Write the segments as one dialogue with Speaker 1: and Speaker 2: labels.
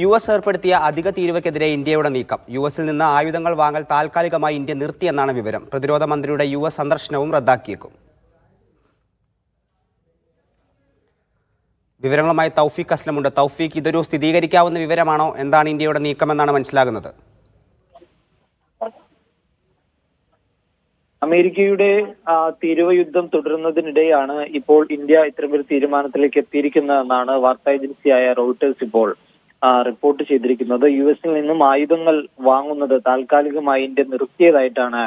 Speaker 1: US ഏർപ്പെടുത്തിയ അധിക തീരുവയ്ക്കെതിരെ ഇന്ത്യയുടെ നീക്കം. US-ൽ നിന്ന് ആയുധങ്ങൾ വാങ്ങൽ താൽക്കാലികമായി ഇന്ത്യ നിർത്തിയെന്നാണ് വിവരം. പ്രതിരോധ മന്ത്രിയുടെ US സന്ദർശനവും റദ്ദാക്കിയേക്കും. വിവരങ്ങളുമായി തൗഫീഖ് അസ്ലമുണ്ട്. തൗഫീഖ്, ഇതൊരു സ്ഥിരീകരിക്കാവുന്ന വിവരമാണോ? എന്താണ് ഇന്ത്യയുടെ നീക്കമെന്നാണ് മനസ്സിലാകുന്നത്?
Speaker 2: അമേരിക്കയുടെ തീരുവ യുദ്ധം തുടരുന്നതിനിടെയാണ് ഇപ്പോൾ ഇന്ത്യ ഇത്തരമൊരു തീരുമാനത്തിലേക്ക് എത്തിയിരിക്കുന്നതെന്നാണ് വാർത്താ ഏജൻസിയായ റോയിട്ടേഴ്സ് ഇപ്പോൾ റിപ്പോർട്ട് ചെയ്തിരിക്കുന്നത്. US-ൽ നിന്നും ആയുധങ്ങൾ വാങ്ങുന്നത് താൽക്കാലികമായി ഇന്ത്യ നിർത്തിയതായിട്ടാണ്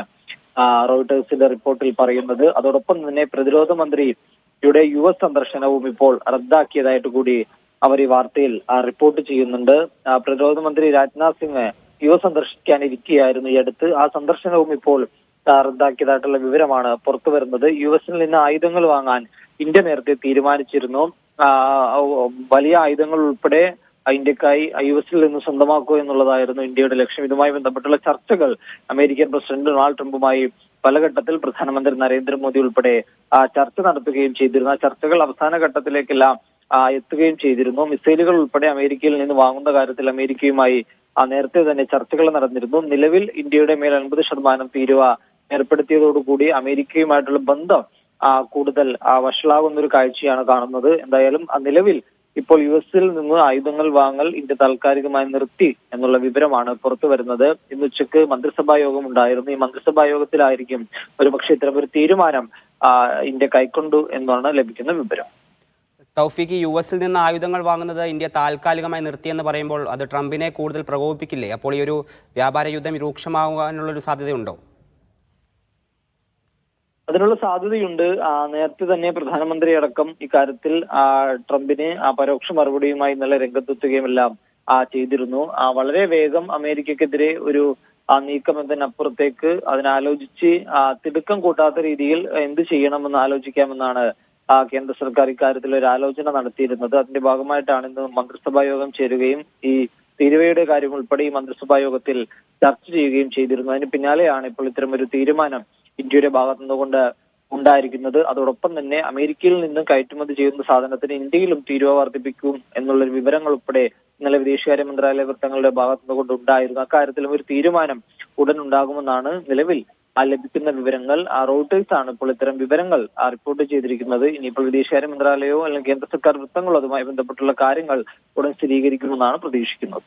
Speaker 2: റോയിട്ടേഴ്സിന്റെ റിപ്പോർട്ടിൽ പറയുന്നത്. അതോടൊപ്പം തന്നെ പ്രതിരോധ മന്ത്രിയുടെ US സന്ദർശനവും ഇപ്പോൾ റദ്ദാക്കിയതായിട്ട് കൂടി അവർ ഈ വാർത്തയിൽ റിപ്പോർട്ട് ചെയ്യുന്നുണ്ട്. പ്രതിരോധ മന്ത്രി രാജ്നാഥ് സിംഗ് US സന്ദർശിക്കാനിരിക്കുകയായിരുന്നു ഈ അടുത്ത്. ആ സന്ദർശനവും ഇപ്പോൾ റദ്ദാക്കിയതായിട്ടുള്ള വിവരമാണ് പുറത്തു വരുന്നത്. US-ൽ നിന്ന് ആയുധങ്ങൾ വാങ്ങാൻ ഇന്ത്യ നേരത്തെ തീരുമാനിച്ചിരുന്നു. വലിയ ആയുധങ്ങൾ ഉൾപ്പെടെ ഇന്ത്യക്കായി US-ൽ നിന്ന് സ്വന്തമാക്കുക എന്നുള്ളതായിരുന്നു ഇന്ത്യയുടെ ലക്ഷ്യം. ഇതുമായി ബന്ധപ്പെട്ടുള്ള ചർച്ചകൾ അമേരിക്കൻ പ്രസിഡന്റ് ഡൊണാൾഡ് ട്രംപുമായി പല ഘട്ടത്തിൽ പ്രധാനമന്ത്രി നരേന്ദ്രമോദി ഉൾപ്പെടെ ചർച്ച നടത്തുകയും ചെയ്തിരുന്നു. ആ ചർച്ചകൾ അവസാന ഘട്ടത്തിലേക്കെല്ലാം എത്തുകയും ചെയ്തിരുന്നു. മിസൈലുകൾ ഉൾപ്പെടെ അമേരിക്കയിൽ നിന്ന് വാങ്ങുന്ന കാര്യത്തിൽ അമേരിക്കയുമായി നേരത്തെ തന്നെ ചർച്ചകൾ നടന്നിരുന്നു. നിലവിൽ ഇന്ത്യയുടെ മേൽ 50% തീരുവ ഏർപ്പെടുത്തിയതോടുകൂടി അമേരിക്കയുമായിട്ടുള്ള ബന്ധം കൂടുതൽ വഷളാകുന്ന ഒരു കാഴ്ചയാണ് കാണുന്നത്. എന്തായാലും നിലവിൽ ഇപ്പോൾ US-ൽ നിന്ന് ആയുധങ്ങൾ വാങ്ങൽ ഇന്ത്യ താൽക്കാലികമായി നിർത്തി എന്നുള്ള വിവരമാണ് പുറത്തു വരുന്നത്. ഇന്ന് ഉച്ചയ്ക്ക് മന്ത്രിസഭാ യോഗം ഉണ്ടായിരുന്നു. ഈ മന്ത്രിസഭാ യോഗത്തിലായിരിക്കും ഒരുപക്ഷെ ഇത്തരമൊരു തീരുമാനം ഇന്ത്യ കൈക്കൊണ്ടു എന്നാണ് ലഭിക്കുന്ന വിവരം.
Speaker 1: തൗഫീഖ്, US-ൽ നിന്ന് ആയുധങ്ങൾ വാങ്ങുന്നത് ഇന്ത്യ താൽക്കാലികമായി നിർത്തിയെന്ന് പറയുമ്പോൾ അത് ട്രംപിനെ കൂടുതൽ പ്രകോപിപ്പിക്കില്ലേ? അപ്പോൾ ഈ ഒരു വ്യാപാര യുദ്ധം രൂക്ഷമാകാനുള്ളൊരു സാധ്യതയുണ്ടോ?
Speaker 2: അതിനുള്ള സാധ്യതയുണ്ട്. നേരത്തെ തന്നെ പ്രധാനമന്ത്രി അടക്കം ഇക്കാര്യത്തിൽ ട്രംപിന് പരോക്ഷ മറുപടിയുമായി ഇന്നലെ രംഗത്തെത്തുകയും എല്ലാം ചെയ്തിരുന്നു. വളരെ വേഗം അമേരിക്കക്കെതിരെ ഒരു നീക്കം എന്നതിനപ്പുറത്തേക്ക് അതിനാലോചിച്ച് തിടുക്കം കൂട്ടാത്ത രീതിയിൽ എന്ത് ചെയ്യണമെന്ന് ആലോചിക്കാമെന്നാണ് കേന്ദ്ര സർക്കാർ ഇക്കാര്യത്തിൽ ഒരു ആലോചന നടത്തിയിരുന്നത്. അതിന്റെ ഭാഗമായിട്ടാണ് ഇന്ന് മന്ത്രിസഭാ യോഗം ചേരുകയും ഈ തീരുവയുടെ കാര്യം ഉൾപ്പെടെ ഈ മന്ത്രിസഭാ യോഗത്തിൽ ചർച്ച ചെയ്യുകയും ചെയ്തിരുന്നു. അതിന് പിന്നാലെയാണ് ഇപ്പോൾ ഇത്തരമൊരു തീരുമാനം ഇന്ത്യയുടെ ഭാഗത്തു നിന്നുകൊണ്ട് ഉണ്ടായിരിക്കുന്നത്. അതോടൊപ്പം തന്നെ അമേരിക്കയിൽ നിന്ന് കയറ്റുമതി ചെയ്യുന്ന സാധനത്തിന് ഇന്ത്യയിലും തീരുവ വർദ്ധിപ്പിക്കും എന്നുള്ള വിവരങ്ങൾ ഉൾപ്പെടെ ഇന്നലെ വിദേശകാര്യ മന്ത്രാലയ വൃത്തങ്ങളുടെ ഭാഗത്തു നിന്നുകൊണ്ട് ഉണ്ടായിരുന്നു. അക്കാര്യത്തിലും ഒരു തീരുമാനം ഉടൻ ഉണ്ടാകുമെന്നാണ് നിലവിൽ ലഭിക്കുന്ന വിവരങ്ങൾ. റോയിട്ടേഴ്സ് ആണ് ഇപ്പോൾ ഇത്തരം വിവരങ്ങൾ റിപ്പോർട്ട് ചെയ്തിരിക്കുന്നത്. ഇനിയിപ്പോൾ വിദേശകാര്യ മന്ത്രാലയമോ അല്ലെങ്കിൽ കേന്ദ്ര സർക്കാർ വൃത്തങ്ങളോ അതുമായി ബന്ധപ്പെട്ടുള്ള കാര്യങ്ങൾ ഉടൻ സ്ഥിരീകരിക്കുമെന്നാണ് പ്രതീക്ഷിക്കുന്നത്.